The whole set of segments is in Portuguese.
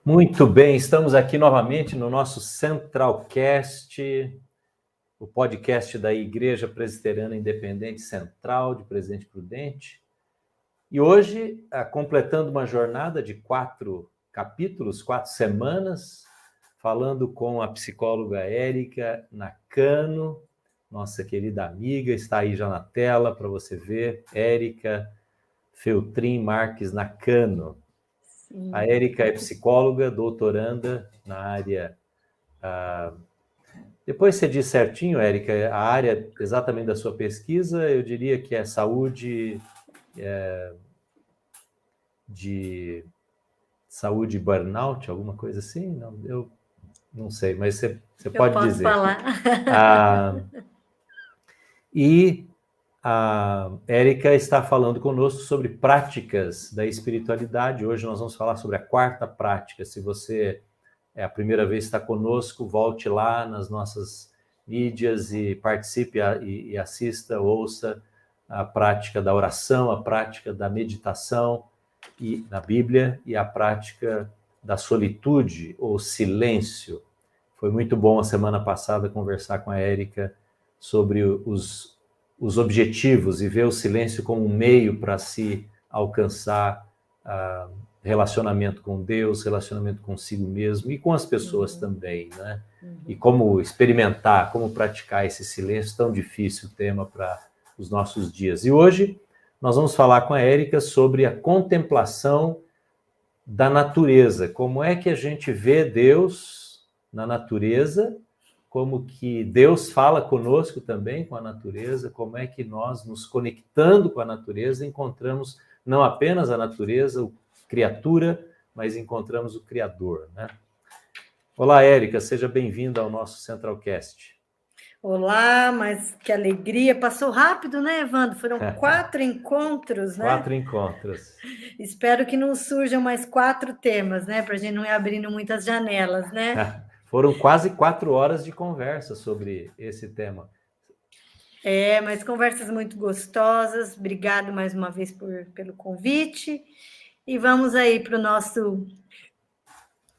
Muito bem, estamos aqui novamente no nosso Centralcast, o podcast da Igreja Presbiteriana Independente Central de Presidente Prudente. E hoje, completando uma jornada de 4 capítulos, 4 semanas, falando com a psicóloga Érica Nakano, nossa querida amiga, está aí já na tela para você ver, Érica Feltrin Marques Nakano. Sim. A Érica é psicóloga, doutoranda na área... Depois você diz certinho, Érica, a área exatamente da sua pesquisa, eu diria que é saúde... saúde burnout, alguma coisa assim? Não, eu não sei, mas você pode dizer. Eu posso falar. E a Érica está falando conosco sobre práticas da espiritualidade. Hoje nós vamos falar sobre a 4ª prática. Se você é a primeira vez que está conosco, volte lá nas nossas mídias e participe e assista, ouça a prática da oração, a prática da meditação e na Bíblia e a prática da solitude ou silêncio. Foi muito bom a semana passada conversar com a Érica sobre os objetivos e ver o silêncio como um meio para se alcançar relacionamento com Deus, relacionamento consigo mesmo e com as pessoas também, né? E como experimentar, como praticar esse silêncio, tão difícil tema para os nossos dias. E hoje nós vamos falar com a Érica sobre a contemplação da natureza, como é que a gente vê Deus na natureza, como que Deus fala conosco também com a natureza, como é que nós, nos conectando com a natureza, encontramos não apenas a natureza, o criatura, mas encontramos o Criador, né? Olá, Érica, seja bem-vinda ao nosso Centralcast. Olá, mas que alegria. Passou rápido, né, Evandro? Foram 4 encontros, né? 4 encontros. Espero que não surjam mais 4 temas, né? Para a gente não ir abrindo muitas janelas, né? Foram quase 4 horas de conversa sobre esse tema. Mas conversas muito gostosas. Obrigado mais uma vez pelo convite. E vamos aí para o nosso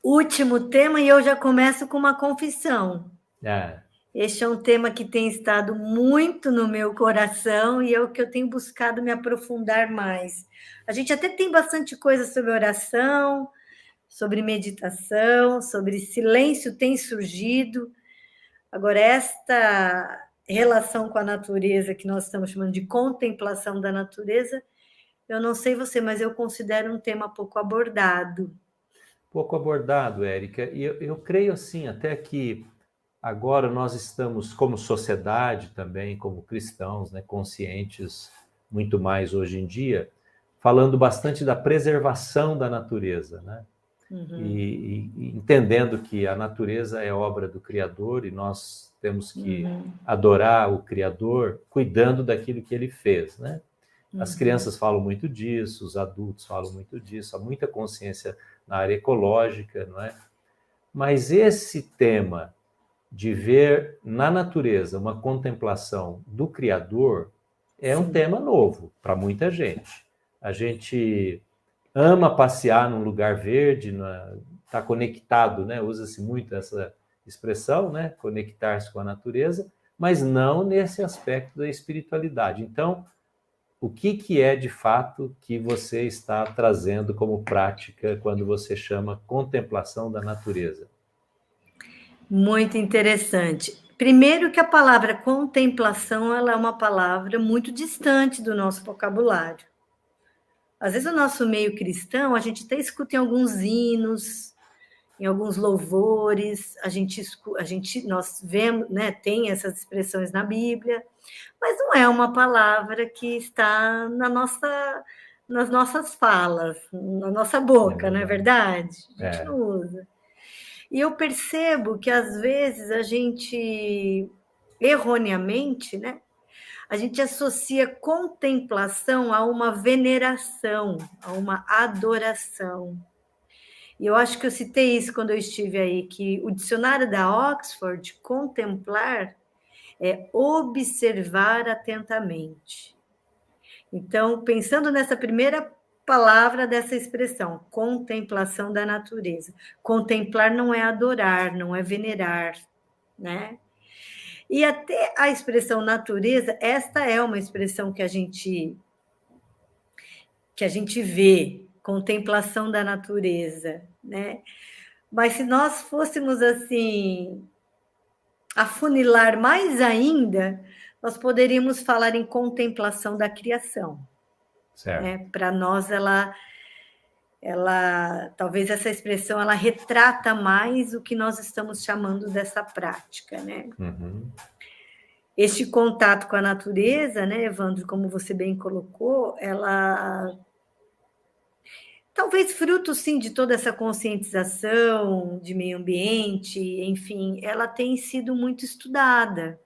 último tema, e eu já começo com uma confissão. Este é um tema que tem estado muito no meu coração e é o que eu tenho buscado me aprofundar mais. A gente até tem bastante coisa sobre oração, sobre meditação, sobre silêncio tem surgido. Agora, esta relação com a natureza, que nós estamos chamando de contemplação da natureza, eu não sei você, mas eu considero um tema pouco abordado. Pouco abordado, Érica. E eu creio assim, até que agora nós estamos, como sociedade também, como cristãos, né, conscientes muito mais hoje em dia, falando bastante da preservação da natureza, né? E entendendo que a natureza é obra do Criador e nós temos que adorar o Criador cuidando daquilo que ele fez, né? As crianças falam muito disso, os adultos falam muito disso, há muita consciência na área ecológica, não é? Mas esse tema de ver na natureza uma contemplação do Criador é um tema novo para muita gente. A gente ama passear num lugar verde, está conectado, né? Usa-se muito essa expressão, né? Conectar-se com a natureza, mas não nesse aspecto da espiritualidade. Então, o que é de fato que você está trazendo como prática quando você chama contemplação da natureza? Muito interessante. Primeiro que a palavra contemplação, ela é uma palavra muito distante do nosso vocabulário. Às vezes, o nosso meio cristão, a gente até escuta em alguns hinos, em alguns louvores, nós vemos, né, tem essas expressões na Bíblia, mas não é uma palavra que está nas nossas falas, na nossa boca, não é verdade? A gente não usa. E eu percebo que, às vezes, a gente, erroneamente, né, a gente associa contemplação a uma veneração, a uma adoração. E eu acho que eu citei isso quando eu estive aí, que o dicionário da Oxford, contemplar, é observar atentamente. Então, pensando nessa primeira palavra dessa expressão, contemplação da natureza. Contemplar não é adorar, não é venerar, né? E até a expressão natureza, esta é uma expressão que a gente vê, contemplação da natureza, né? Mas se nós fôssemos assim afunilar mais ainda, nós poderíamos falar em contemplação da criação. Certo. Né? Para nós, ela talvez essa expressão ela retrata mais o que nós estamos chamando dessa prática, né? Uhum. Este contato com a natureza, né, Evandro, como você bem colocou, ela talvez fruto, sim, de toda essa conscientização de meio ambiente, enfim, ela tem sido muito estudada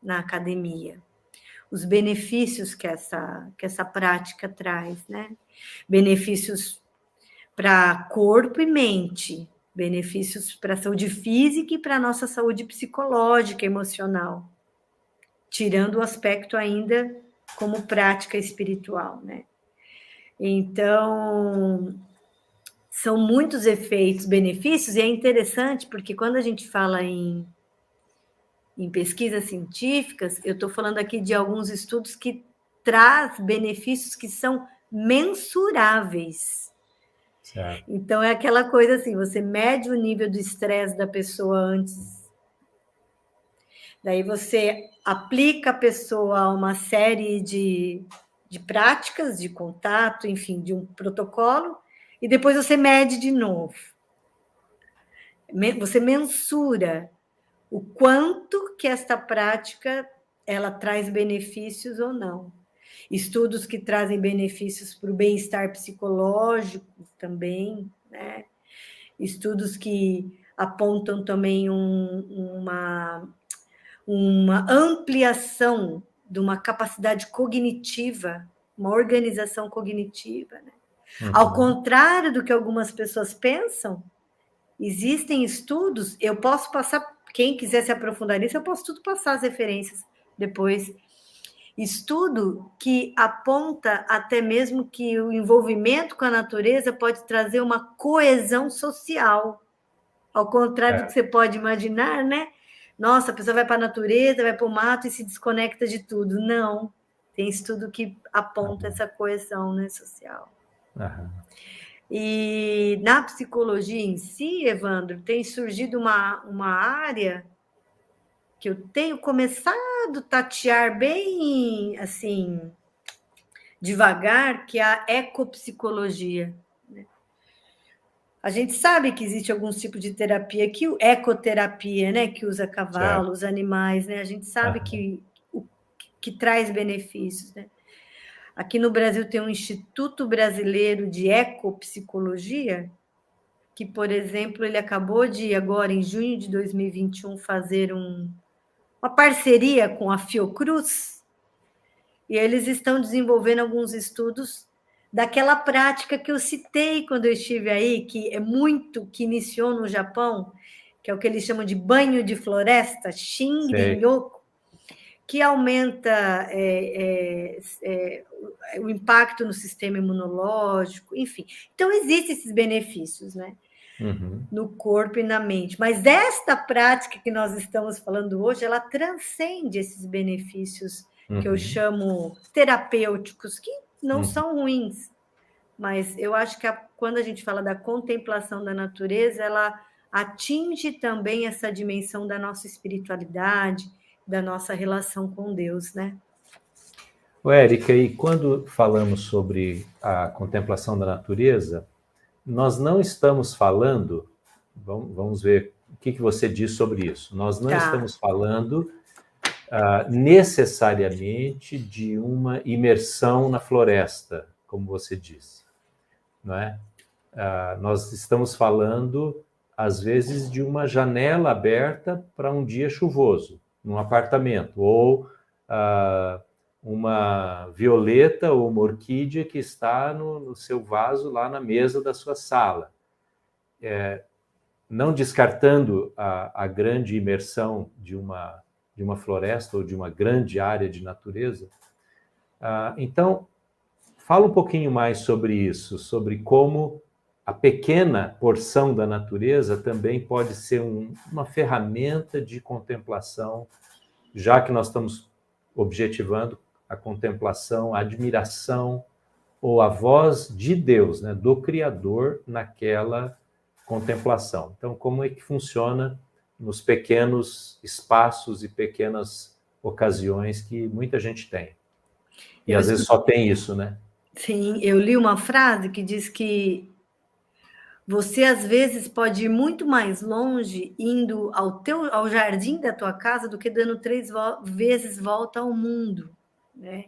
na academia. Os benefícios que essa prática traz, né? Benefícios para corpo e mente, benefícios para a saúde física e para a nossa saúde psicológica, emocional, tirando o aspecto ainda como prática espiritual, né? Então, são muitos efeitos, benefícios, e é interessante porque quando a gente fala em pesquisas científicas, eu estou falando aqui de alguns estudos que traz benefícios que são mensuráveis. Certo. Então, é aquela coisa assim, você mede o nível do estresse da pessoa antes, daí você aplica a pessoa a uma série de práticas, de contato, enfim, de um protocolo, e depois você mede de novo. Você mensura o quanto que esta prática ela traz benefícios ou não. Estudos que trazem benefícios para o bem-estar psicológico também, né? Estudos que apontam também uma ampliação de uma capacidade cognitiva, uma organização cognitiva, né? Uhum. Ao contrário do que algumas pessoas pensam, existem estudos, eu posso passar, quem quiser se aprofundar nisso, eu posso tudo passar as referências depois. Estudo que aponta até mesmo que o envolvimento com a natureza pode trazer uma coesão social. Ao contrário do que você pode imaginar, né? Nossa, a pessoa vai para a natureza, vai para o mato e se desconecta de tudo. Não. Tem estudo que aponta essa coesão, né, social. Uhum. E na psicologia em si, Evandro, tem surgido uma área que eu tenho começado a tatear bem, assim, devagar, que é a ecopsicologia. Né? A gente sabe que existe alguns tipos de terapia, ecoterapia, né, que usa cavalos, animais, né? A gente sabe que traz benefícios, né? Aqui no Brasil tem um Instituto Brasileiro de Ecopsicologia, que, por exemplo, ele acabou de, agora, em junho de 2021, fazer uma parceria com a Fiocruz, e eles estão desenvolvendo alguns estudos daquela prática que eu citei quando eu estive aí, que iniciou no Japão, que é o que eles chamam de banho de floresta, Shinrin-yoku, que aumenta o impacto no sistema imunológico, enfim. Então, existem esses benefícios, né? Uhum. No corpo e na mente. Mas esta prática que nós estamos falando hoje, ela transcende esses benefícios que eu chamo terapêuticos, que não são ruins, mas eu acho que quando a gente fala da contemplação da natureza, ela atinge também essa dimensão da nossa espiritualidade, da nossa relação com Deus, né? Érica, e quando falamos sobre a contemplação da natureza, nós não estamos falando, vamos ver o que você diz sobre isso, nós não estamos falando necessariamente de uma imersão na floresta, como você disse, não é? Nós estamos falando, às vezes, de uma janela aberta para um dia chuvoso, num apartamento, ou uma violeta ou uma orquídea que está no seu vaso lá na mesa da sua sala. Não descartando a grande imersão de uma floresta ou de uma grande área de natureza. Então, Fala um pouquinho mais sobre isso, sobre como a pequena porção da natureza também pode ser uma ferramenta de contemplação, já que nós estamos objetivando a contemplação, a admiração ou a voz de Deus, né, do Criador naquela contemplação. Então, como é que funciona nos pequenos espaços e pequenas ocasiões que muita gente tem? E às vezes só tem isso, né? Sim, eu li uma frase que diz que você às vezes pode ir muito mais longe indo ao jardim da tua casa do que dando 3 vezes volta ao mundo, né?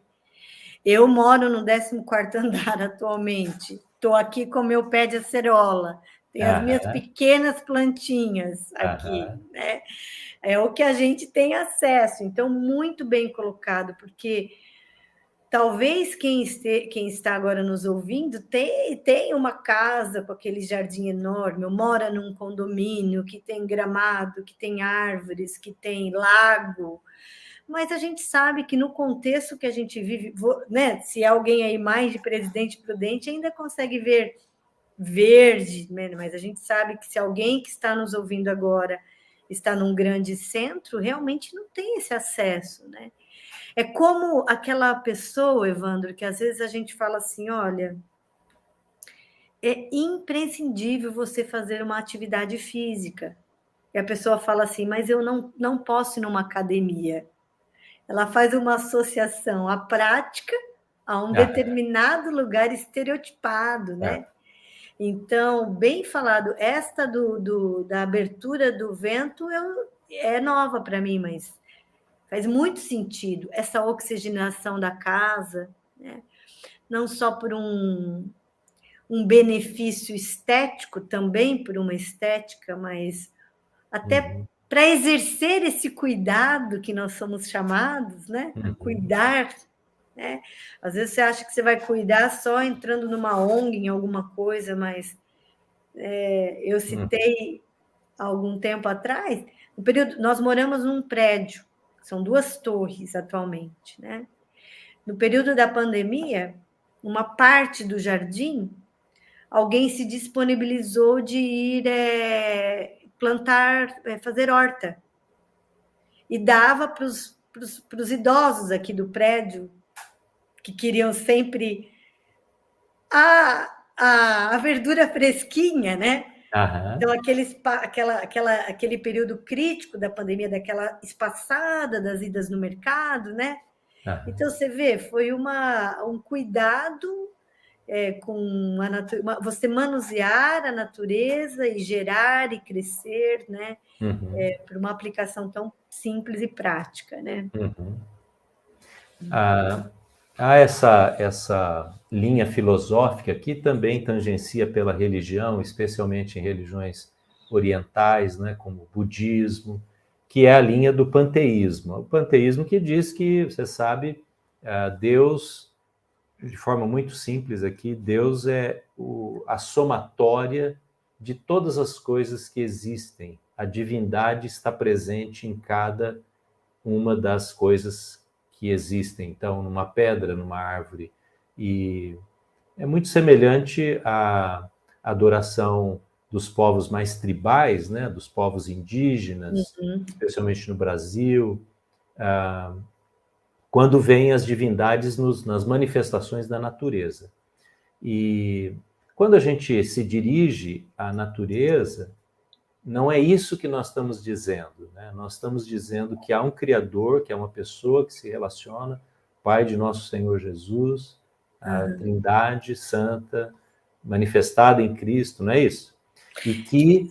Eu moro no 14º andar atualmente. Estou aqui com meu pé de acerola. Tem as minhas pequenas plantinhas aqui, né? É o que a gente tem acesso. Então, muito bem colocado, porque talvez quem está agora nos ouvindo tem uma casa com aquele jardim enorme, ou mora num condomínio que tem gramado, que tem árvores, que tem lago, mas a gente sabe que no contexto que a gente vive, né, se alguém aí mais de Presidente Prudente ainda consegue ver verde, né, mas a gente sabe que se alguém que está nos ouvindo agora está num grande centro, realmente não tem esse acesso, né? É como aquela pessoa, Evandro, que às vezes a gente fala assim, olha, é imprescindível você fazer uma atividade física. E a pessoa fala assim, mas eu não posso ir numa academia. Ela faz uma associação à prática a um determinado lugar estereotipado, né? Então, bem falado, esta da abertura do vento é nova para mim, mas faz muito sentido. Essa oxigenação da casa, né? Não só por um benefício estético, também por uma estética, mas até para exercer esse cuidado que nós somos chamados, né? A cuidar, né? Às vezes você acha que você vai cuidar só entrando numa ONG, em alguma coisa, mas eu citei algum tempo atrás, no período, nós moramos num prédio, são 2 torres atualmente, né? No período da pandemia, uma parte do jardim, alguém se disponibilizou de ir plantar, fazer horta. E dava para os idosos aqui do prédio, que queriam sempre a verdura fresquinha, né? Então, aquele período crítico da pandemia, daquela espaçada das idas no mercado, né? Então, você vê, foi um cuidado com a natureza, você manusear a natureza e gerar e crescer, né? Por uma aplicação tão simples e prática, né? Há essa linha filosófica que também tangencia pela religião, especialmente em religiões orientais, né, como o budismo, que é a linha do panteísmo. O panteísmo que diz que, você sabe, Deus, de forma muito simples aqui, Deus é a somatória de todas as coisas que existem. A divindade está presente em cada uma das coisas que existem, então, numa pedra, numa árvore. E é muito semelhante à adoração dos povos mais tribais, né, dos povos indígenas, especialmente no Brasil, quando vêm as divindades nas manifestações da natureza. E quando a gente se dirige à natureza, não é isso que nós estamos dizendo, né? Nós estamos dizendo que há um Criador, que é uma pessoa que se relaciona, Pai de nosso Senhor Jesus, a Trindade Santa, manifestada em Cristo, não é isso? E que,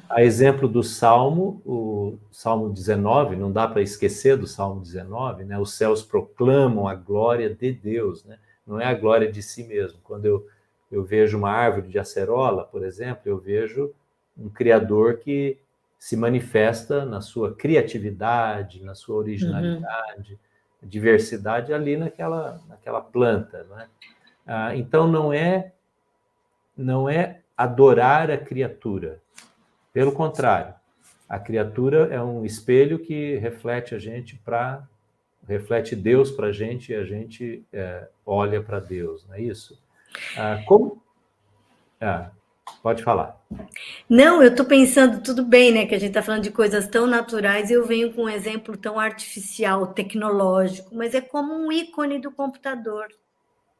a exemplo do Salmo, o Salmo 19, não dá para esquecer do Salmo 19, né? Os céus proclamam a glória de Deus, né? Não é a glória de si mesmo. Quando eu vejo uma árvore de acerola, por exemplo, eu vejo um Criador que se manifesta na sua criatividade, na sua originalidade, diversidade ali naquela planta, né? Então não é adorar a criatura, pelo contrário, a criatura é um espelho que reflete a gente para reflete Deus para a gente e a gente olha para Deus, não é isso? Como? Pode falar. Não, eu estou pensando, tudo bem, né, que a gente está falando de coisas tão naturais e eu venho com um exemplo tão artificial, tecnológico, mas é como um ícone do computador,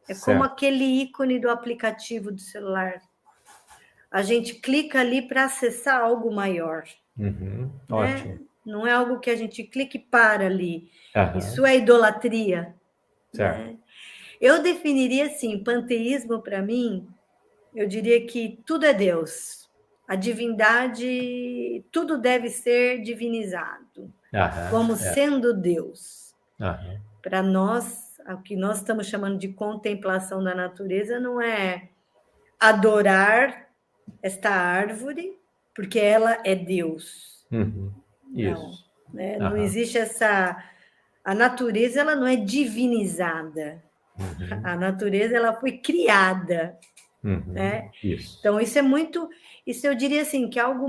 é como aquele ícone do aplicativo do celular. A gente clica ali para acessar algo maior. Né? Ótimo. Não é algo que a gente clica e para ali. Uhum. Isso é idolatria. Certo. Né? Eu definiria assim, panteísmo para mim, eu diria que tudo é Deus. A divindade, tudo deve ser divinizado, como sendo Deus. Para nós, o que nós estamos chamando de contemplação da natureza não é adorar esta árvore, porque ela é Deus. Uhum. Não, né? Não existe essa... A natureza ela não é divinizada. A natureza ela foi criada. Né? Isso. Então, isso é muito... Isso eu diria assim, que algo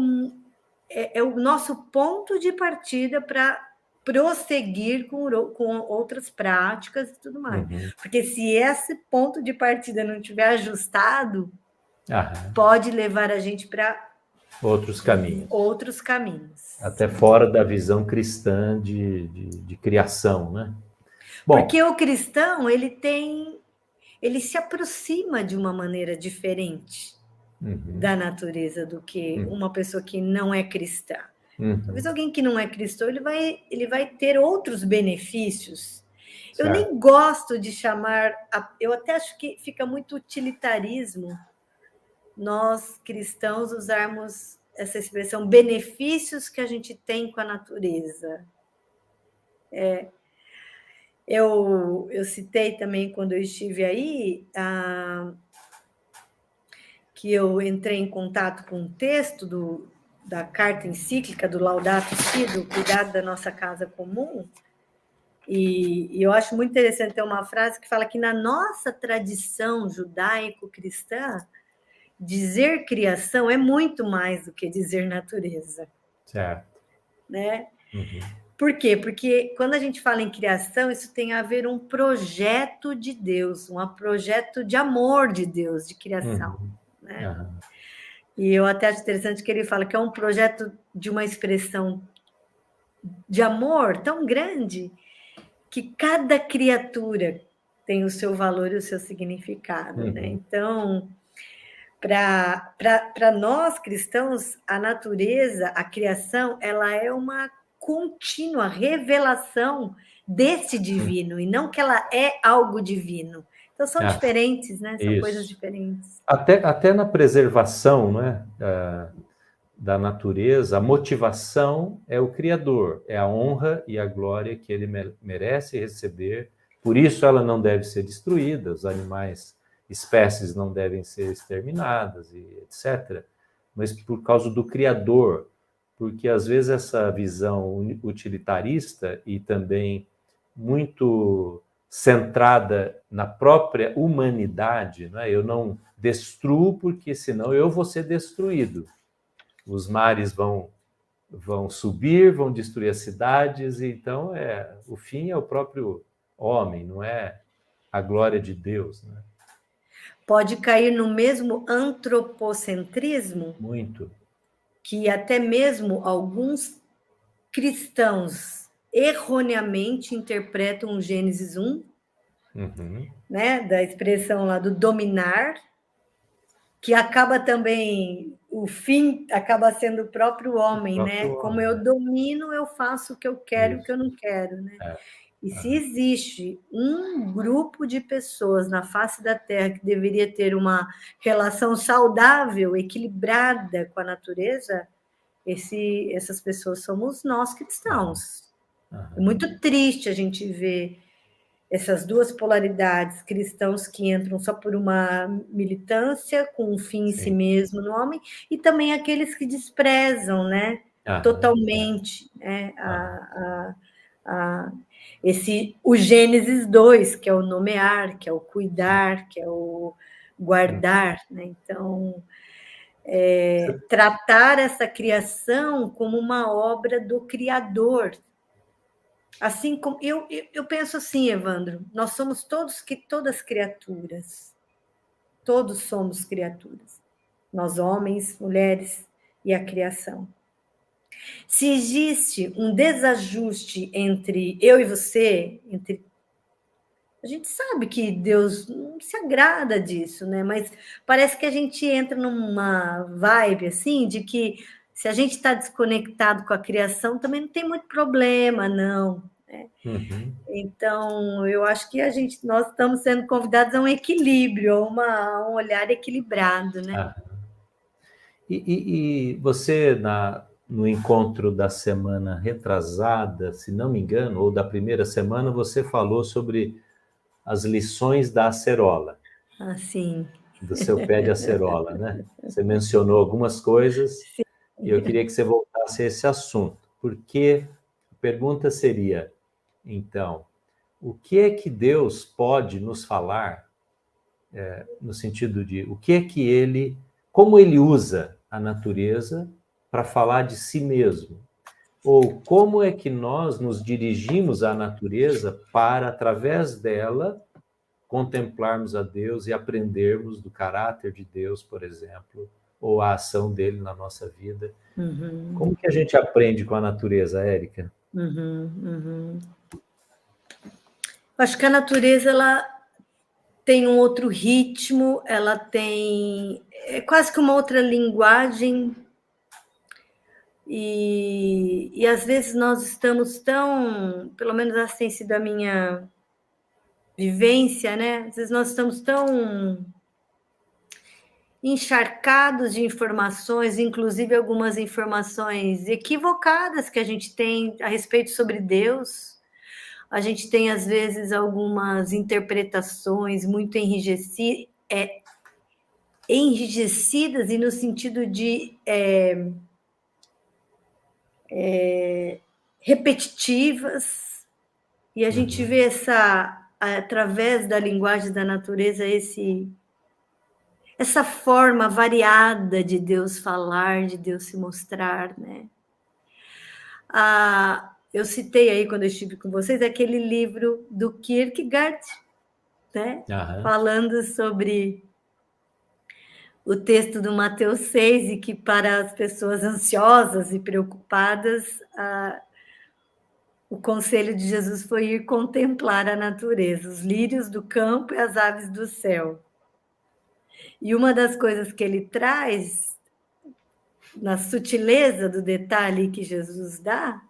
é o nosso ponto de partida para prosseguir com outras práticas e tudo mais. Porque se esse ponto de partida não estiver ajustado, pode levar a gente para outros caminhos. Outros caminhos. Até fora da visão cristã de criação, né? Bom, porque o cristão, ele se aproxima de uma maneira diferente da natureza do que uma pessoa que não é cristã. Talvez alguém que não é cristão, ele vai ter outros benefícios. Certo. Eu nem gosto de chamar... Eu até acho que fica muito utilitarismo nós, cristãos, usarmos essa expressão benefícios que a gente tem com a natureza. Eu citei também, quando eu estive aí, que eu entrei em contato com um texto da carta encíclica do Laudato Si, do cuidado da nossa casa comum, e eu acho muito interessante ter uma frase que fala que na nossa tradição judaico-cristã, dizer criação é muito mais do que dizer natureza. Certo. Né? Por quê? Porque quando a gente fala em criação, isso tem a ver um projeto de Deus, um projeto de amor de Deus, de criação. Né? E eu até acho interessante que ele fala que é um projeto de uma expressão de amor tão grande que cada criatura tem o seu valor e o seu significado. Né? Então, para nós cristãos, a natureza, a criação, ela é uma contínua revelação desse divino, e não que ela é algo divino. Então, são diferentes, né? São coisas diferentes. Até na preservação, né, da natureza, a motivação é o Criador, é a honra e a glória que ele merece receber. Por isso ela não deve ser destruída, os animais, espécies não devem ser exterminadas, e etc. Mas por causa do Criador, porque às vezes essa visão utilitarista e também muito centrada na própria humanidade, né? Eu não destruo porque senão eu vou ser destruído. Os mares vão subir, vão destruir as cidades, e então o fim é o próprio homem, não é a glória de Deus. Né? Pode cair no mesmo antropocentrismo. Muito. Que até mesmo alguns cristãos erroneamente interpretam o Gênesis 1, né, da expressão lá do dominar, que acaba também, o fim acaba sendo o próprio homem, né? Homem. Como eu domino, eu faço o que eu quero e o que eu não quero, né? E se existe um grupo de pessoas na face da Terra que deveria ter uma relação saudável, equilibrada com a natureza, essas pessoas somos nós cristãos. É muito triste a gente ver essas duas polaridades, cristãos que entram só por uma militância, com um fim em si mesmo no homem, e também aqueles que desprezam, né, totalmente, né, o Gênesis 2, que é o nomear, que é o cuidar, que é o guardar, né? Então, tratar essa criação como uma obra do Criador, Assim como eu penso assim, Evandro, nós somos todas criaturas. Todos somos criaturas. Nós, homens, mulheres e a criação. Se existe um desajuste entre eu e você, a gente sabe que Deus não se agrada disso, né? Mas parece que a gente entra numa vibe assim de que se a gente está desconectado com a criação, também não tem muito problema, não. Né? Uhum. Então, eu acho que nós estamos sendo convidados a um equilíbrio, a um olhar equilibrado, né? Ah. E você, no encontro da semana retrasada, se não me engano, ou da primeira semana, você falou sobre as lições da acerola, Assim. do seu pé de acerola, né? Você mencionou algumas coisas Sim. e eu queria que você voltasse a esse assunto, porque a pergunta seria, então, o que é que Deus pode nos falar, no sentido de o que é que ele, como ele usa a natureza para falar de si mesmo? Ou como é que nós nos dirigimos à natureza para, através dela, contemplarmos a Deus e aprendermos do caráter de Deus, por exemplo, ou a ação dele na nossa vida? Uhum, Como que a gente aprende com a natureza, Érica? uhum. Acho que a natureza ela tem um outro ritmo, ela tem quase que uma outra linguagem. E às vezes nós estamos tão, pelo menos essa tem sido a minha vivência, né? Às vezes nós estamos tão encharcados de informações, inclusive algumas informações equivocadas que a gente tem a respeito sobre Deus. A gente tem, às vezes, algumas interpretações muito enrijecidas e no sentido de repetitivas. E a gente vê através da linguagem da natureza, essa forma variada de Deus falar, de Deus se mostrar, né? Eu citei aí, quando eu estive com vocês, aquele livro do Kierkegaard, né? Falando sobre o texto do Mateus 6, e que para as pessoas ansiosas e preocupadas, o conselho de Jesus foi ir contemplar a natureza, os lírios do campo e as aves do céu. E uma das coisas que ele traz, na sutileza do detalhe que Jesus dá,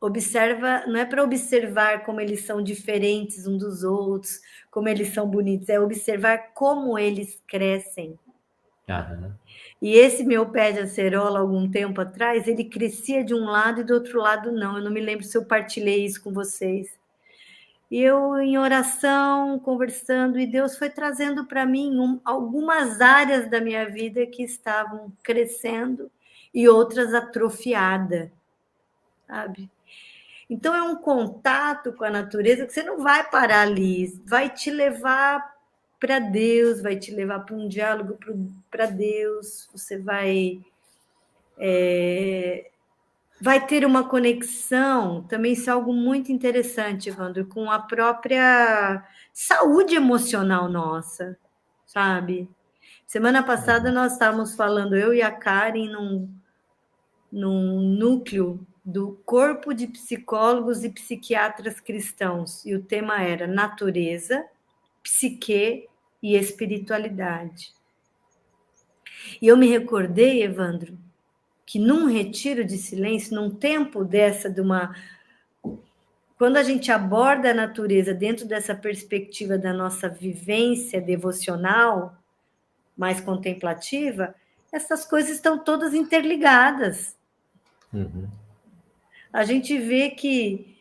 observa, não é para observar como eles são diferentes uns dos outros, como eles são bonitos, é observar como eles crescem. E esse meu pé de acerola, algum tempo atrás, ele crescia de um lado e do outro lado não. Eu não me lembro se eu partilhei isso com vocês. E eu, em oração, conversando, e Deus foi trazendo para mim algumas áreas da minha vida que estavam crescendo e outras atrofiadas, sabe? Então, é um contato com a natureza que você não vai parar ali, vai te levar para Deus, vai te levar para um diálogo para Deus, você vai ter uma conexão, também isso é algo muito interessante, Evandro, com a própria saúde emocional nossa, sabe? Semana passada nós estávamos falando, eu e a Karen, num núcleo do Corpo de Psicólogos e Psiquiatras Cristãos, e o tema era natureza, psique e espiritualidade. E eu me recordei, Evandro, que num retiro de silêncio, num tempo quando a gente aborda a natureza dentro dessa perspectiva da nossa vivência devocional, mais contemplativa, essas coisas estão todas interligadas. A gente vê que,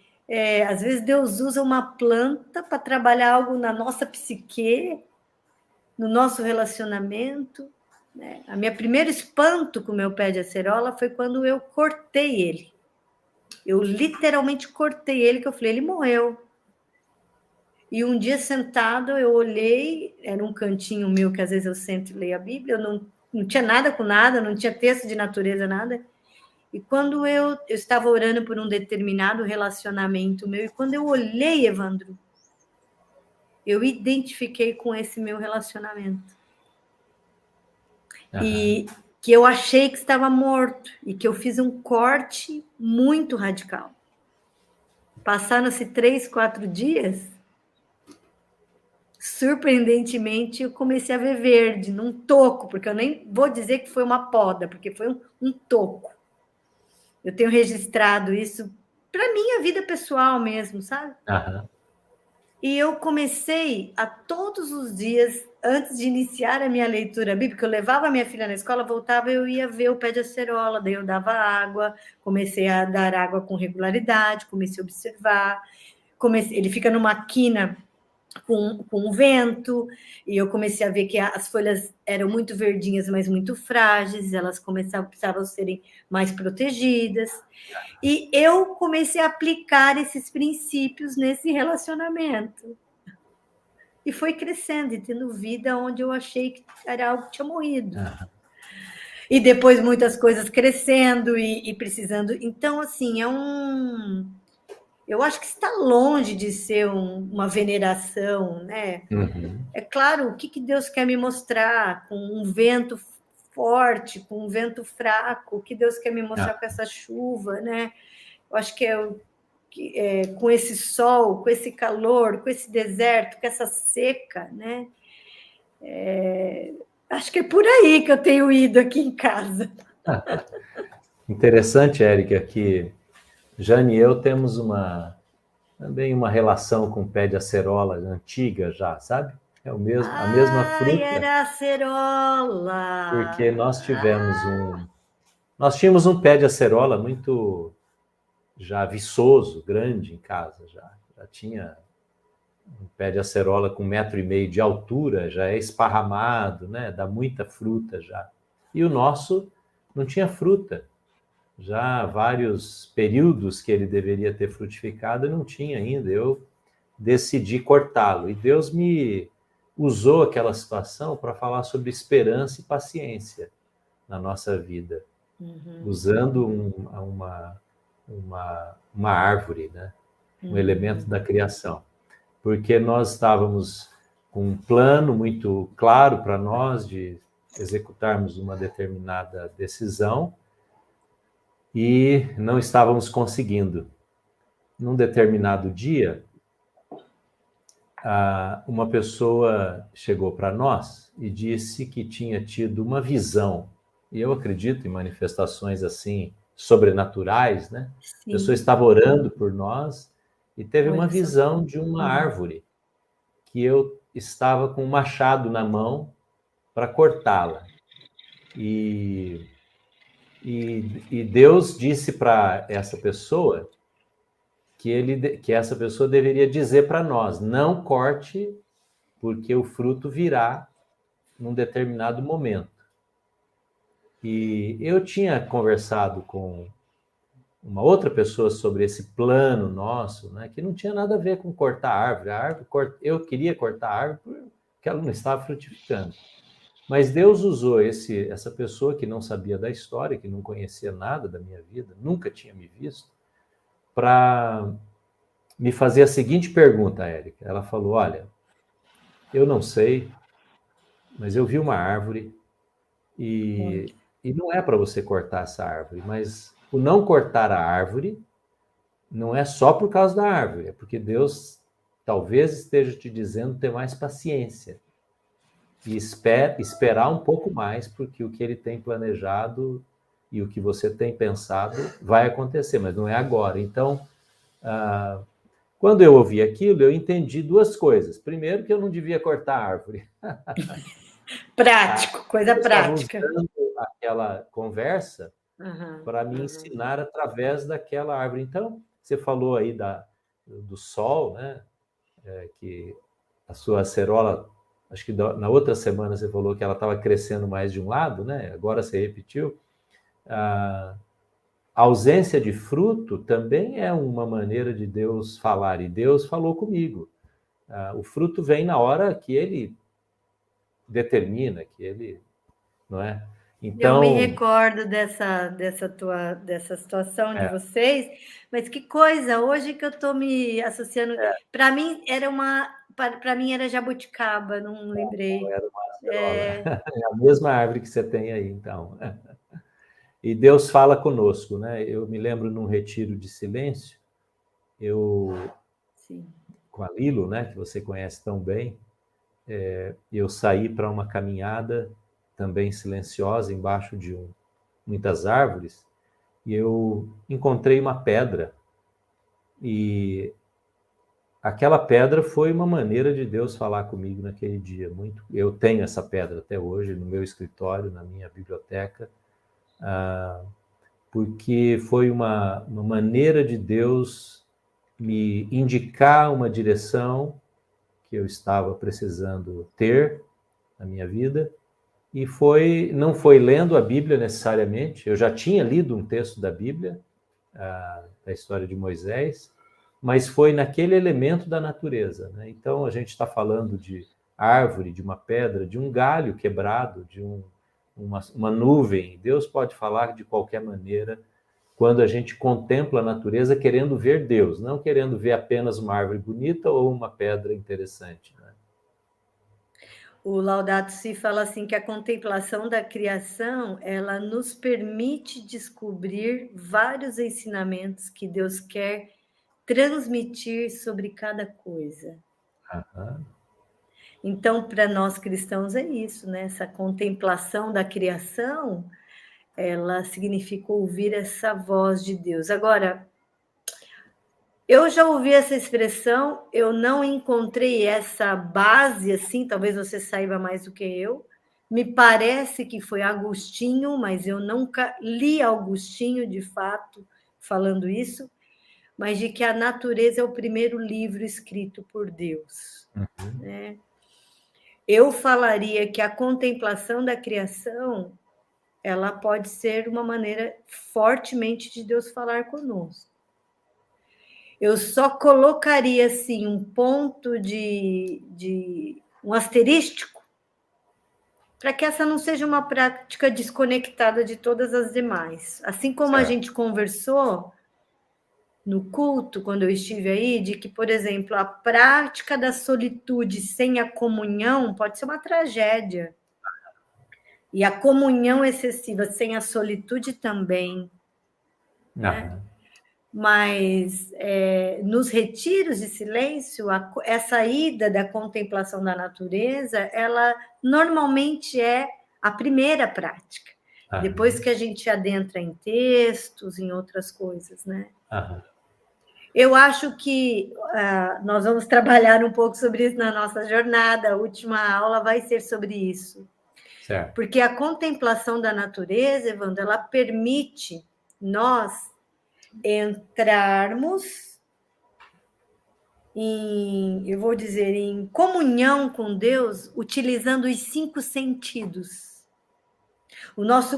às vezes, Deus usa uma planta para trabalhar algo na nossa psique, no nosso relacionamento. Né? A minha primeiro espanto com o meu pé de acerola foi quando eu cortei ele. Eu literalmente cortei ele, que eu falei, ele morreu. E um dia sentado, eu olhei, era um cantinho meu, que às vezes eu sento e leio a Bíblia, eu não tinha nada com nada, não tinha texto de natureza, nada. E quando eu estava orando por um determinado relacionamento meu, e quando eu olhei, Evandro, eu identifiquei com esse meu relacionamento. E que eu achei que estava morto, e que eu fiz um corte muito radical. Passaram-se 3, 4 dias, surpreendentemente, eu comecei a ver verde, num toco, porque eu nem vou dizer que foi uma poda, porque foi um toco. Eu tenho registrado isso para minha vida pessoal mesmo, sabe? E eu comecei a todos os dias, antes de iniciar a minha leitura bíblica, eu levava a minha filha na escola, voltava, eu ia ver o pé de acerola, daí eu dava água, comecei a dar água com regularidade, comecei a observar, ele fica numa quina com o vento, e eu comecei a ver que as folhas eram muito verdinhas, mas muito frágeis, elas precisavam serem mais protegidas, e eu comecei a aplicar esses princípios nesse relacionamento. E foi crescendo e tendo vida onde eu achei que era algo que tinha morrido. E depois muitas coisas crescendo e precisando. Então, assim, eu acho que está longe de ser uma veneração, né? É claro, o que Deus quer me mostrar com um vento forte, com um vento fraco, o que Deus quer me mostrar com essa chuva, né? Eu acho que com esse sol, com esse calor, com esse deserto, com essa seca, né? Acho que é por aí que eu tenho ido aqui em casa. Interessante, Érica, que Jane e eu temos também uma relação com o pé de acerola antiga já, sabe? É a mesma fruta. Era acerola! Porque nós tínhamos um pé de acerola muito já viçoso, grande em casa, já tinha um pé de acerola com 1,5 metro de altura, já é esparramado, né? Dá muita fruta já. E o nosso não tinha fruta. Já há vários períodos que ele deveria ter frutificado, não tinha ainda. Eu decidi cortá-lo. E Deus me usou aquela situação para falar sobre esperança e paciência na nossa vida, usando uma árvore, né? Um elemento da criação. Porque nós estávamos com um plano muito claro para nós de executarmos uma determinada decisão e não estávamos conseguindo. Num determinado dia, uma pessoa chegou para nós e disse que tinha tido uma visão, e eu acredito em manifestações assim, sobrenaturais, né? Sim. A pessoa estava orando por nós e teve uma visão de uma árvore que eu estava com um machado na mão para cortá-la. E Deus disse para essa pessoa que essa pessoa deveria dizer para nós: não corte, porque o fruto virá num determinado momento. E eu tinha conversado com uma outra pessoa sobre esse plano nosso, né, que não tinha nada a ver com cortar a árvore. Eu queria cortar a árvore porque ela não estava frutificando. Mas Deus usou essa pessoa que não sabia da história, que não conhecia nada da minha vida, nunca tinha me visto, para me fazer a seguinte pergunta, Érica. Ela falou: olha, eu não sei, mas eu vi uma árvore e não é para você cortar essa árvore, mas o não cortar a árvore não é só por causa da árvore, é porque Deus talvez esteja te dizendo ter mais paciência e esperar um pouco mais, porque o que ele tem planejado e o que você tem pensado vai acontecer, mas não é agora. Então, quando eu ouvi aquilo, eu entendi duas coisas. Primeiro, que eu não devia cortar a árvore. Prático, coisa prática. Usando aquela conversa para me ensinar através daquela árvore. Então, você falou aí do sol, né? Que a sua acerola, acho que na outra semana você falou que ela estava crescendo mais de um lado, né? Agora você repetiu. A ausência de fruto também é uma maneira de Deus falar, e Deus falou comigo. O fruto vem na hora que ele determina, que ele, não é? Eu me Então, recordo dessa situação de vocês, mas que coisa, hoje que eu estou me associando. Para mim para mim era jabuticaba, não lembrei. era uma acerola. É a mesma árvore que você tem aí, então. E Deus fala conosco, né? Eu me lembro num retiro de silêncio, Sim. com a Lilo, né, que você conhece tão bem, eu saí para uma caminhada também silenciosa embaixo de muitas árvores e eu encontrei uma pedra e aquela pedra foi uma maneira de Deus falar comigo naquele dia. Muito, eu tenho essa pedra até hoje no meu escritório, na minha biblioteca, porque foi uma maneira de Deus me indicar uma direção que eu estava precisando ter na minha vida. E não foi lendo a Bíblia necessariamente, eu já tinha lido um texto da Bíblia, da história de Moisés, mas foi naquele elemento da natureza, né? Então a gente está falando de árvore, de uma pedra, de um galho quebrado, de uma nuvem. Deus pode falar de qualquer maneira quando a gente contempla a natureza querendo ver Deus, não querendo ver apenas uma árvore bonita ou uma pedra interessante, né? O Laudato Si fala assim que a contemplação da criação, ela nos permite descobrir vários ensinamentos que Deus quer transmitir sobre cada coisa. Aham. Então, para nós cristãos é isso, né? Essa contemplação da criação, ela significa ouvir essa voz de Deus. Agora, eu já ouvi essa expressão, eu não encontrei essa base assim, talvez você saiba mais do que eu. Me parece que foi Agostinho, mas eu nunca li Agostinho de fato falando isso, mas de que a natureza é o primeiro livro escrito por Deus, né? Eu falaria que a contemplação da criação, ela pode ser uma maneira fortemente de Deus falar conosco. Eu só colocaria assim um ponto de um asterístico para que essa não seja uma prática desconectada de todas as demais. Assim como a gente conversou no culto, quando eu estive aí, de que, por exemplo, a prática da solitude sem a comunhão pode ser uma tragédia. E a comunhão excessiva sem a solitude também, né? Mas nos retiros de silêncio, essa ida da contemplação da natureza, ela normalmente é a primeira prática. Depois que a gente adentra em textos, em outras coisas, né? Eu acho que nós vamos trabalhar um pouco sobre isso na nossa jornada. A última aula vai ser sobre isso. Certo. Porque a contemplação da natureza, Evandro, ela permite nós entrarmos em comunhão com Deus, utilizando os 5 sentidos.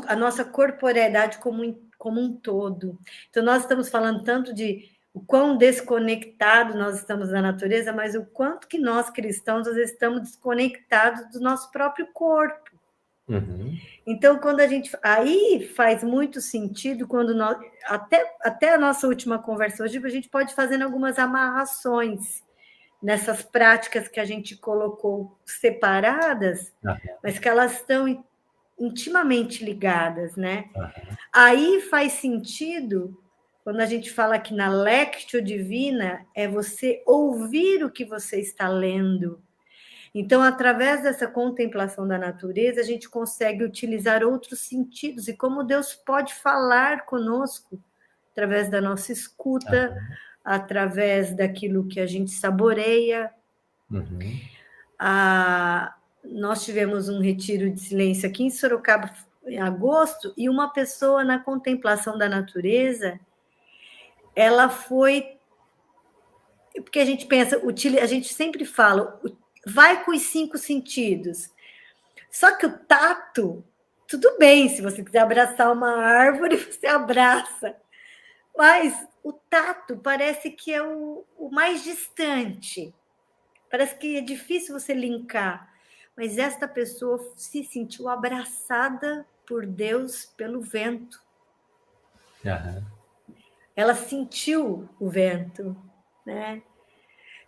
A nossa corporeidade como um todo. Então, nós estamos falando tanto de o quão desconectado nós estamos da natureza, mas o quanto que nós, cristãos, às vezes estamos desconectados do nosso próprio corpo. Então, quando a gente... Aí faz muito sentido quando nós... Até a nossa última conversa hoje, a gente pode fazer algumas amarrações nessas práticas que a gente colocou separadas, mas que elas estão intimamente ligadas, né? Aí faz sentido, quando a gente fala que na Lectio Divina, é você ouvir o que você está lendo. Então, através dessa contemplação da natureza, a gente consegue utilizar outros sentidos e como Deus pode falar conosco através da nossa escuta, através daquilo que a gente saboreia. Nós tivemos um retiro de silêncio aqui em Sorocaba em agosto e uma pessoa na contemplação da natureza, ela foi... Porque a gente pensa, a gente sempre fala... Vai com os 5 sentidos. Só que o tato, tudo bem, se você quiser abraçar uma árvore, você abraça. Mas o tato parece que é o mais distante. Parece que é difícil você linkar. Mas esta pessoa se sentiu abraçada por Deus pelo vento. Aham. Ela sentiu o vento, né?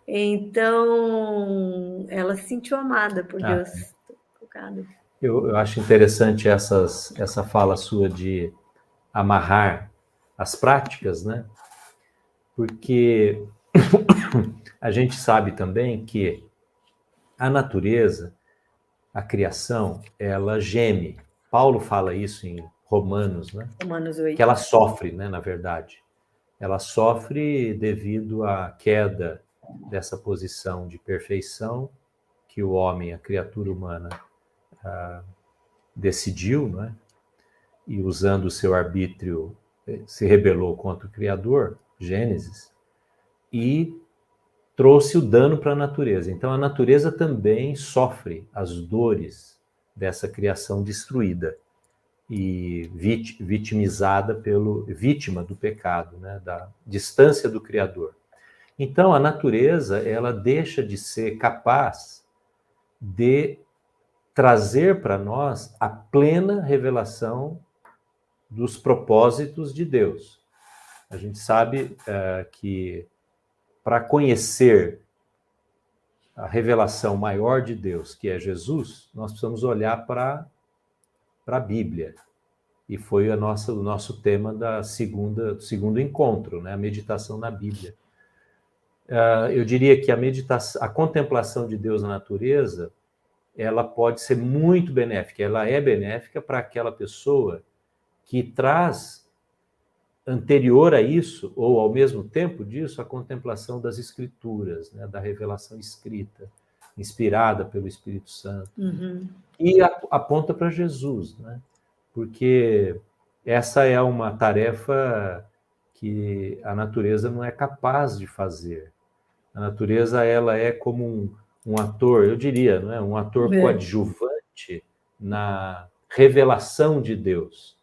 Então, ela se sentiu amada por Ah, Deus. Tocada. eu acho interessante essa fala sua de amarrar as práticas, né? Porque a gente sabe também que a natureza, a criação, ela geme. Paulo fala isso em Romanos, né? Romanos Que 8. ela sofre, né, na verdade. Ela sofre devido à queda dessa posição de perfeição que o homem, a criatura humana, decidiu, né? E usando o seu arbítrio se rebelou contra o Criador, Gênesis, e trouxe o dano para a natureza. Então a natureza também sofre as dores dessa criação destruída e vitimizada vítima do pecado, né, da distância do Criador. Então a natureza ela deixa de ser capaz de trazer para nós a plena revelação dos propósitos de Deus. A gente sabe que para conhecer a revelação maior de Deus, que é Jesus, nós precisamos olhar para a Bíblia. E foi o nosso tema do segundo encontro, né? A meditação na Bíblia. Eu diria que a contemplação de Deus na natureza, ela pode ser muito benéfica. Ela é benéfica para aquela pessoa que traz anterior a isso, ou ao mesmo tempo disso, a contemplação das Escrituras, né? Da revelação escrita, inspirada pelo Espírito Santo. Uhum. E aponta para Jesus, né? Porque essa é uma tarefa que a natureza não é capaz de fazer. A natureza ela é como um ator, eu diria, não é? Um ator coadjuvante na revelação de Deus,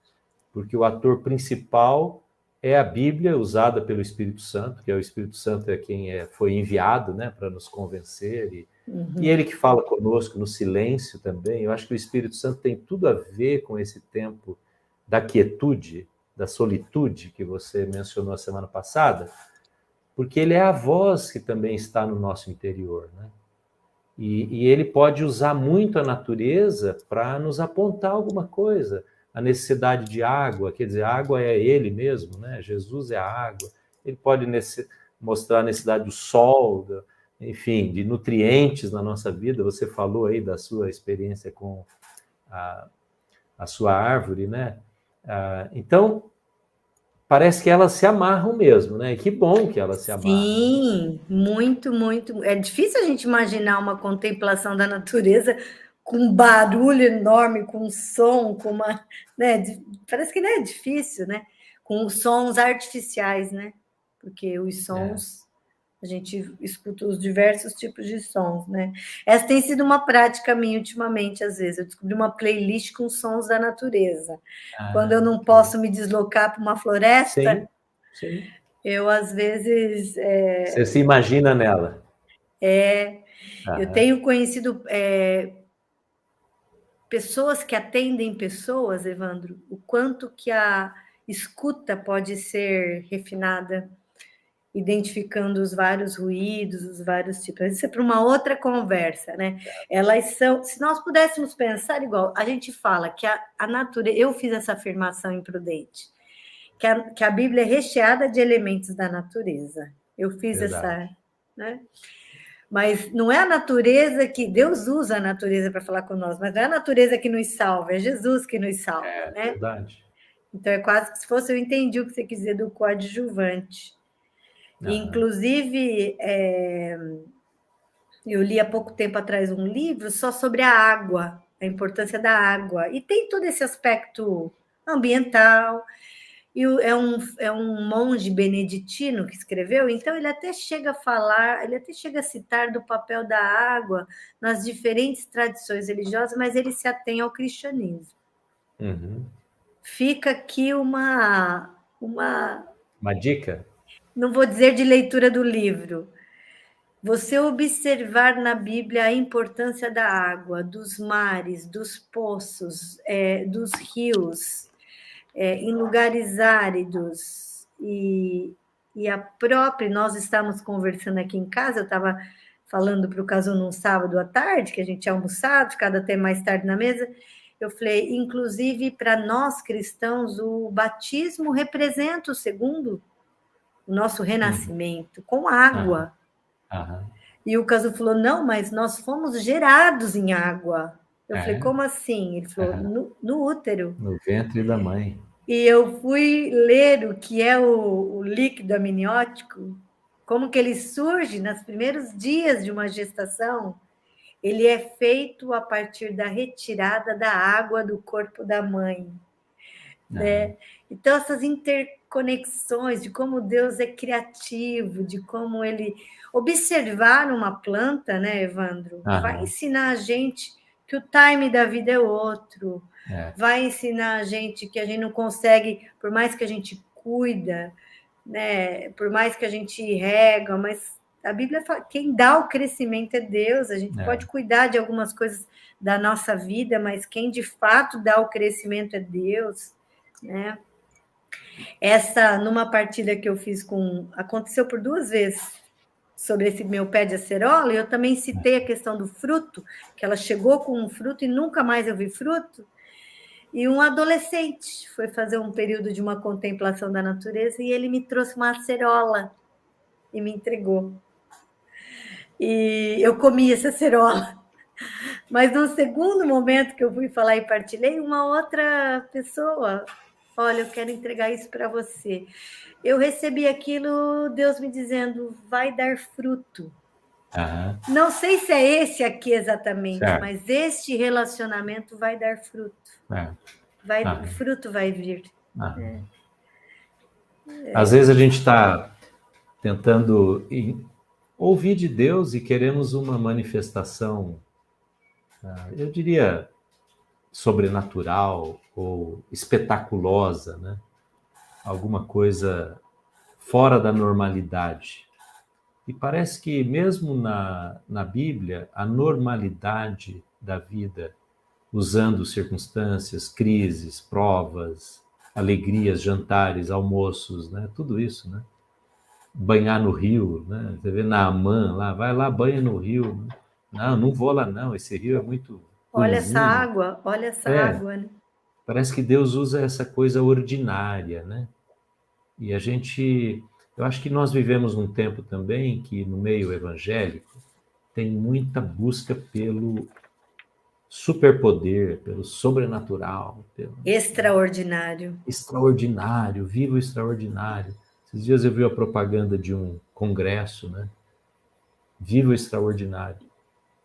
porque o ator principal é a Bíblia usada pelo Espírito Santo, que é o Espírito Santo é quem foi enviado, né, para nos convencer e ele que fala conosco no silêncio também. Eu acho que o Espírito Santo tem tudo a ver com esse tempo da quietude, da solitude que você mencionou a semana passada, porque ele é a voz que também está no nosso interior, né? E ele pode usar muito a natureza para nos apontar alguma coisa. A necessidade de água, quer dizer, a água é ele mesmo, né? Jesus é a água. Ele pode mostrar a necessidade do sol, enfim, de nutrientes na nossa vida. Você falou aí da sua experiência com a sua árvore, né? Então, parece que elas se amarram mesmo, né? E que bom que elas se amarram. Sim, muito, muito. É difícil a gente imaginar uma contemplação da natureza com um barulho enorme, com um som, com uma, né? Parece que não é difícil, né? Com os sons artificiais, né? Porque os sons, a gente escuta os diversos tipos de sons, né? Essa tem sido uma prática minha ultimamente, às vezes. Eu descobri uma playlist com sons da natureza. Quando eu não posso me deslocar para uma floresta, sim. eu, às vezes... Você se imagina nela. Eu tenho conhecido pessoas que atendem pessoas, Evandro, o quanto que a escuta pode ser refinada, identificando os vários ruídos, os vários tipos. Isso é para uma outra conversa, né? Elas são... Se nós pudéssemos pensar igual, a gente fala que a natureza... Eu fiz essa afirmação imprudente, que a Bíblia é recheada de elementos da natureza. Eu fiz essa... Né? Mas não é a natureza que... Deus usa a natureza para falar conosco, mas não é a natureza que nos salva, é Jesus que nos salva, né? Verdade. Então, é quase que se fosse... Eu entendi o que você quis dizer do coadjuvante. Inclusive, eu li há pouco tempo atrás um livro só sobre a água, a importância da água. E tem todo esse aspecto ambiental. E é um monge beneditino que escreveu, então ele até chega a falar, ele até chega a citar do papel da água nas diferentes tradições religiosas, mas ele se atém ao cristianismo. Fica aqui uma dica? Não vou dizer de leitura do livro, Você observar na Bíblia a importância da água, dos mares, dos poços, dos rios, em lugares áridos, e a própria, nós estávamos conversando aqui em casa, eu estava falando para o Casu num sábado à tarde, que a gente tinha almoçado, ficado até mais tarde na mesa, eu falei, inclusive, para nós cristãos, o batismo representa o nosso renascimento, com água. E o Casu falou, não, mas nós fomos gerados em água. Eu falei, como assim? Ele falou, no útero. No ventre da mãe. E eu fui ler o que é o líquido amniótico, como que ele surge nos primeiros dias de uma gestação. Ele é feito a partir da retirada da água do corpo da mãe. Né? Então, essas interconexões de como Deus é criativo, de como ele... Observar uma planta, né, Evandro? Vai ensinar a gente que o time da vida é outro. Vai ensinar a gente que a gente não consegue, por mais que a gente cuida, né, por mais que a gente rega, mas a Bíblia fala, quem dá o crescimento é Deus. A gente pode cuidar de algumas coisas da nossa vida, mas quem de fato dá o crescimento é Deus, né? Numa partida que eu fiz aconteceu por 2 vezes, sobre esse meu pé de acerola, e eu também citei a questão do fruto, que ela chegou com um fruto e nunca mais eu vi fruto, e um adolescente foi fazer um período de uma contemplação da natureza e ele me trouxe uma acerola e me entregou. E eu comi essa acerola. Mas no segundo momento que eu fui falar e partilhei, uma outra pessoa, olha, eu quero entregar isso para você. Eu recebi aquilo, Deus me dizendo, vai dar fruto. Não sei se é esse aqui exatamente, mas este relacionamento vai dar fruto. O fruto vai vir. Às vezes a gente está tentando ouvir de Deus e queremos uma manifestação, eu diria, sobrenatural ou espetaculosa, né? Alguma coisa fora da normalidade. E parece que mesmo na Bíblia, a normalidade da vida, usando circunstâncias, crises, provas, alegrias, jantares, almoços, né? Tudo isso, né? Banhar no rio, né? Você vê Naamã lá, vai lá, banha no rio. Né? Não vou lá não, esse rio é muito olha essa água, né? Parece que Deus usa essa coisa ordinária, né? E eu acho que nós vivemos num tempo também que no meio evangélico tem muita busca pelo superpoder, pelo sobrenatural, pelo extraordinário. Extraordinário, viva o extraordinário. Esses dias eu vi a propaganda de um congresso, né? Viva o extraordinário.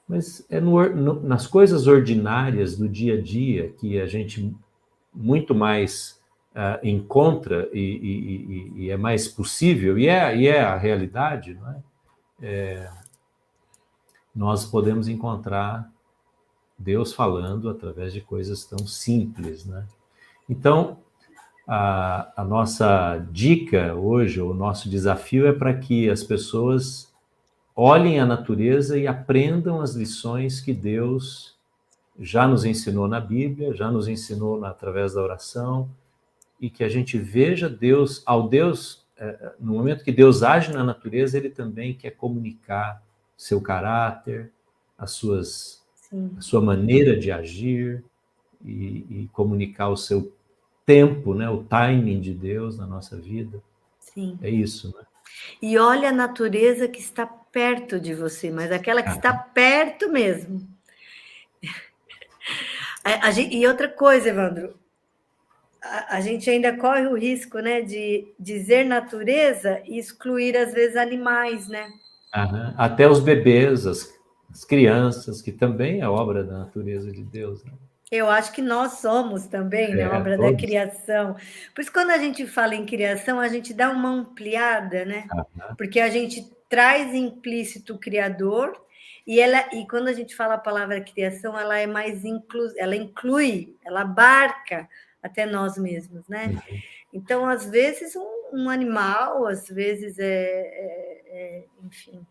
Mas é nas coisas ordinárias do dia a dia que a gente muito mais encontra e é mais possível, e é a realidade, não é? Nós podemos encontrar Deus falando através de coisas tão simples, né? Então, a nossa dica hoje, o nosso desafio é para que as pessoas olhem a natureza e aprendam as lições que Deus já nos ensinou na Bíblia, já nos ensinou através da oração, e que a gente veja Deus, no momento que Deus age na natureza, ele também quer comunicar seu caráter, a sua maneira de agir e comunicar o seu tempo, né, o timing de Deus na nossa vida. Sim. É isso, né? E olha a natureza que está perto de você, mas aquela que está perto mesmo. E outra coisa, Evandro, a gente ainda corre o risco, né, de dizer natureza e excluir, às vezes, animais, né? Até os bebês, as crianças, que também é obra da natureza de Deus, né? Eu acho que nós somos também, né, obra da criação. Por isso, quando a gente fala em criação, a gente dá uma ampliada, né? Porque a gente traz implícito o Criador, e quando a gente fala a palavra criação, ela é mais ela inclui, ela abarca até nós mesmos, né? Então, às vezes, um animal, às vezes enfim,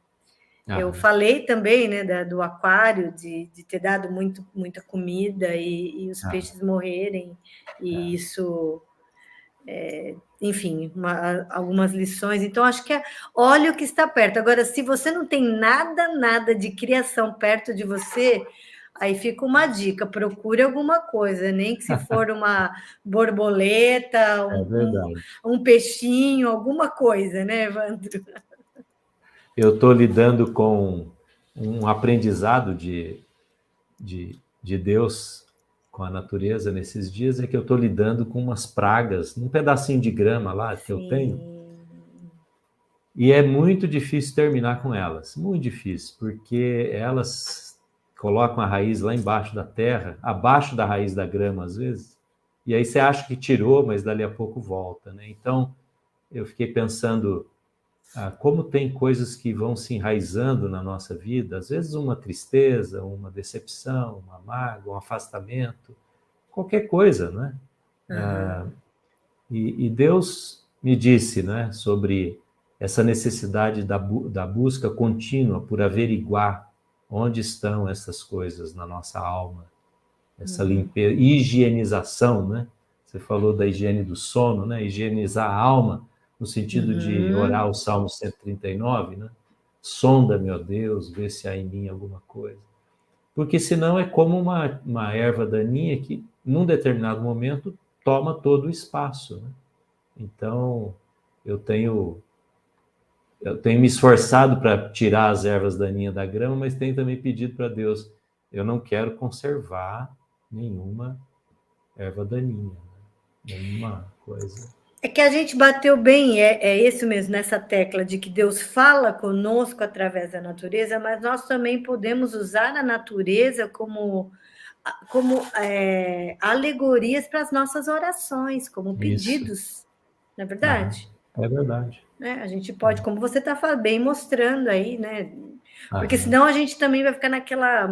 Eu falei também, né, do aquário, de ter dado muita comida e os peixes morrerem, e isso, enfim, algumas lições. Então, acho que olha o que está perto. Agora, se você não tem nada de criação perto de você, aí fica uma dica, procure alguma coisa, nem que se for uma borboleta, um peixinho, alguma coisa, né, Evandro? Eu estou lidando com um aprendizado de Deus com a natureza nesses dias, é que eu estou lidando com umas pragas, um pedacinho de grama lá que eu tenho, e é muito difícil terminar com elas, muito difícil, porque elas colocam a raiz lá embaixo da terra, abaixo da raiz da grama às vezes, e aí você acha que tirou, mas dali a pouco volta, né? Então, eu fiquei pensando... como tem coisas que vão se enraizando na nossa vida, às vezes uma tristeza, uma decepção, uma mágoa, um afastamento, qualquer coisa, né? E Deus me disse, né, sobre essa necessidade da busca contínua por averiguar onde estão essas coisas na nossa alma, essa limpeza, higienização, né? Você falou da higiene do sono, né? Higienizar a alma, no sentido de orar o Salmo 139, né? Sonda-me, ó Deus, vê se há em mim alguma coisa. Porque senão é como uma erva daninha que, num determinado momento, toma todo o espaço, né? Então, eu tenho me esforçado para tirar as ervas daninhas da grama, mas tenho também pedido para Deus, eu não quero conservar nenhuma erva daninha, né? Nenhuma coisa... É que a gente bateu bem, é isso mesmo, nessa tecla de que Deus fala conosco através da natureza, mas nós também podemos usar a natureza como alegorias para as nossas orações, como pedidos, não é verdade? É verdade. A gente pode, como você está bem mostrando aí, né? Porque senão a gente também vai ficar naquela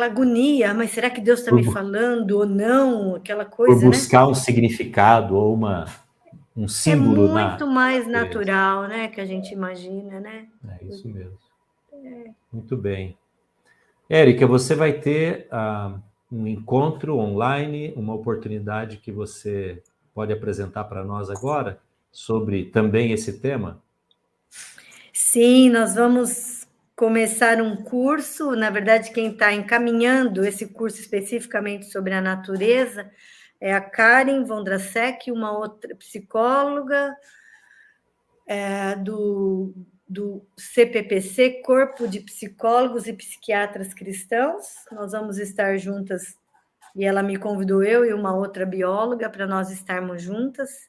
agonia, mas será que Deus está me falando ou não? Aquela coisa, por buscar, né? Um significado ou um símbolo. É muito mais natural, né, que a gente imagina, né? É isso mesmo. Muito bem. Érica, você vai ter um encontro online, uma oportunidade que você pode apresentar para nós agora sobre também esse tema? Sim, nós vamos começar um curso. Na verdade, quem está encaminhando esse curso especificamente sobre a natureza é a Karen Vondrasek, uma outra psicóloga do CPPC, Corpo de Psicólogos e Psiquiatras Cristãos. Nós vamos estar juntas, e ela me convidou, eu e uma outra bióloga, para nós estarmos juntas.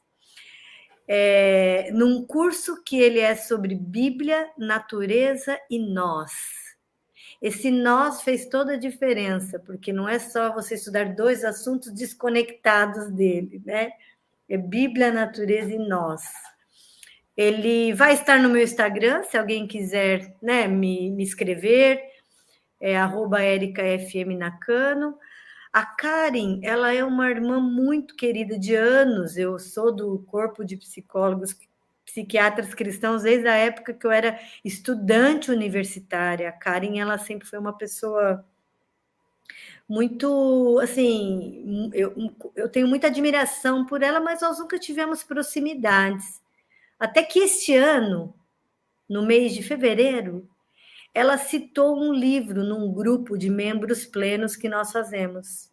Num curso que ele é sobre Bíblia, natureza e nós. Esse nós fez toda a diferença, porque não é só você estudar dois assuntos desconectados dele, né? É Bíblia, natureza e nós. Ele vai estar no meu Instagram, se alguém quiser, né, me escrever, é @ericafmnakano. A Karen, ela é uma irmã muito querida de anos. Eu sou do Corpo de Psicólogos Psiquiatras Cristãos desde a época que eu era estudante universitária. A Karen, ela sempre foi uma pessoa muito, assim, eu tenho muita admiração por ela, mas nós nunca tivemos proximidades. Até que este ano, no mês de fevereiro, ela citou um livro num grupo de membros plenos que nós fazemos.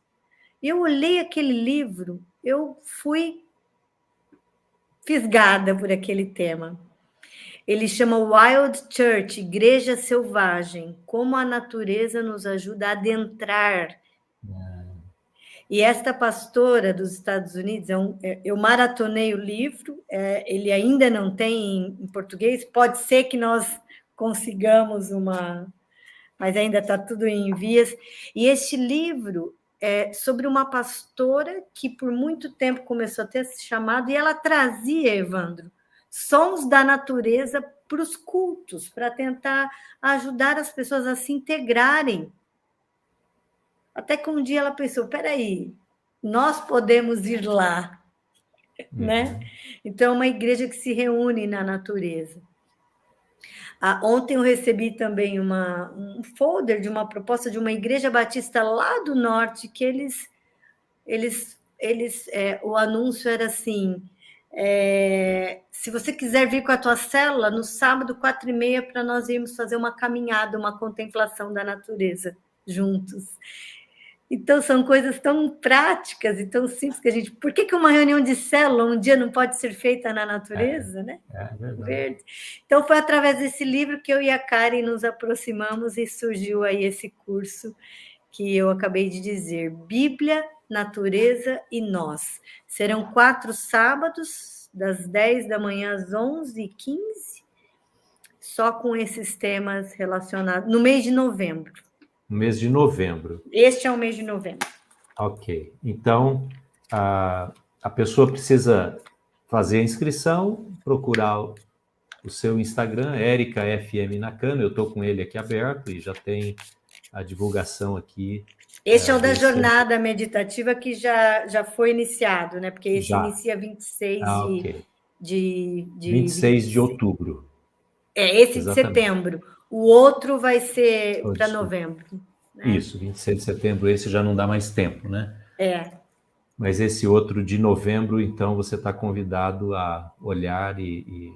Eu olhei aquele livro, eu fui fisgada por aquele tema. Ele chama Wild Church, Igreja Selvagem, como a natureza nos ajuda a adentrar. E esta pastora dos Estados Unidos, eu maratonei o livro, ele ainda não tem em português, pode ser que nós consigamos mas ainda está tudo em vias. E este livro é sobre uma pastora que por muito tempo começou a ter esse chamado, e ela trazia, Evandro, sons da natureza para os cultos, para tentar ajudar as pessoas a se integrarem. Até que um dia ela pensou, peraí, nós podemos ir lá, né? Então, é uma igreja que se reúne na natureza. Ontem eu recebi também um folder de uma proposta de uma igreja batista lá do norte, que o anúncio era assim: se você quiser vir com a tua célula, no sábado, 4h30, para nós irmos fazer uma caminhada, uma contemplação da natureza juntos. Então, são coisas tão práticas e tão simples que a gente... Por que uma reunião de célula um dia não pode ser feita na natureza, né? É verdade. Verde. Então, foi através desse livro que eu e a Karen nos aproximamos e surgiu aí esse curso que eu acabei de dizer, Bíblia, Natureza e Nós. Serão 4 sábados, das 10 da manhã às 11h15, só com esses temas relacionados, no mês de novembro. No mês de novembro. Este é o mês de novembro. Ok. Então, a pessoa precisa fazer a inscrição, procurar o seu Instagram, Érica FM Nakano, eu estou com ele aqui aberto e já tem a divulgação aqui. Este é o da jornada meditativa que já foi iniciado, né? Porque esse inicia 26 de 26 de outubro. Esse de setembro. O outro vai ser para novembro. Né? Isso, 26 de setembro, esse já não dá mais tempo, né? Mas esse outro de novembro, então, você está convidado a olhar e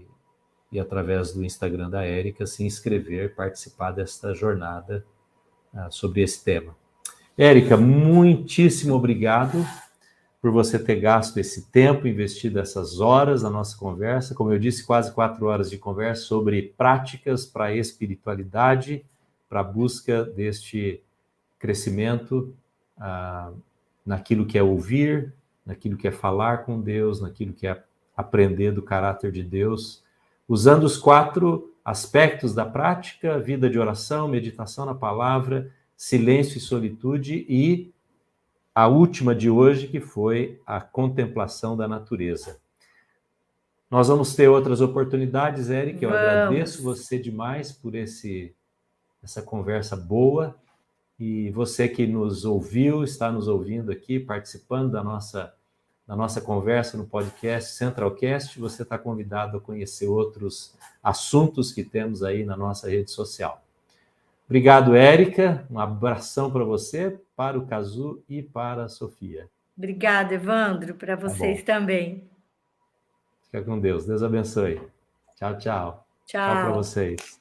através do Instagram da Érica, se inscrever, participar desta jornada sobre esse tema. Érica, muitíssimo obrigado por você ter gasto esse tempo, investido essas horas na nossa conversa. Como eu disse, quase 4 horas de conversa sobre práticas para a espiritualidade, para a busca deste crescimento naquilo que é ouvir, naquilo que é falar com Deus, naquilo que é aprender do caráter de Deus, usando os 4 aspectos da prática: vida de oração, meditação na palavra, silêncio e solitude, e a última de hoje, que foi a contemplação da natureza. Nós vamos ter outras oportunidades, Érica. Eu agradeço você demais por essa conversa boa. E você que nos ouviu, está nos ouvindo aqui, participando da nossa conversa no podcast Centralcast, você está convidado a conhecer outros assuntos que temos aí na nossa rede social. Obrigado, Érica. Um abração para você, para o Cazu e para a Sofia. Obrigada, Evandro, para vocês também. Fica com Deus. Deus abençoe. Tchau, tchau. Tchau para vocês.